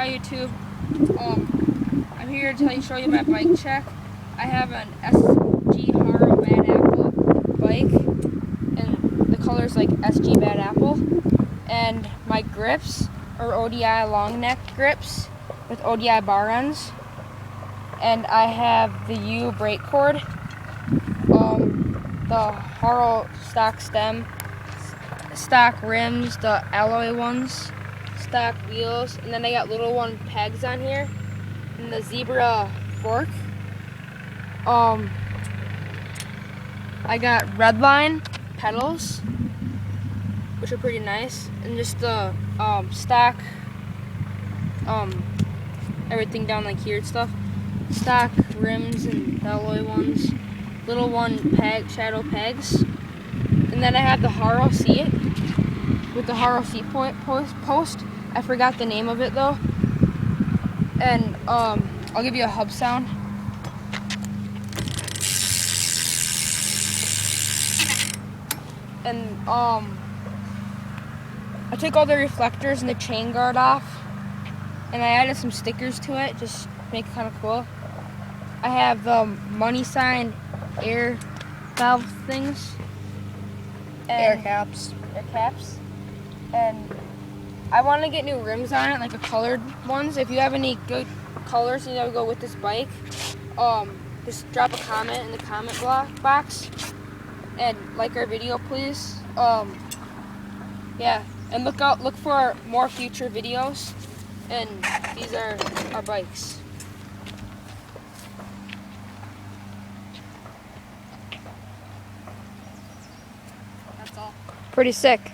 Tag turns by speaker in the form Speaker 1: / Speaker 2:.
Speaker 1: Hi YouTube. I'm here to show you my bike check. I have an SG Haro Bad Apple bike, and the color is like SG Bad Apple. And my grips are ODI long neck grips with ODI bar ends. And I have the U brake cord, the Haro stock stem, stock rims, the alloy ones, stock wheels, and then I got little one pegs on here, and the zebra fork. I got redline pedals, which are pretty nice, and just the stock everything down like here and stuff. Stock rims and alloy ones, little one peg shadow pegs, and then I have the Haro seat with the Haro seat post. I forgot the name of it though. And I'll give you a hub sound. And I took all the reflectors and the chain guard off, and I added some stickers to it, just make it kind of cool. I have the money sign air valve things.
Speaker 2: Air caps.
Speaker 1: Air caps. And I want to get new rims on it, like the colored ones. If you have any good colors and you to go with this bike, just drop a comment in the comment box and like our video, please. Yeah, and look for more future videos. And these are our bikes. That's all.
Speaker 2: Pretty sick.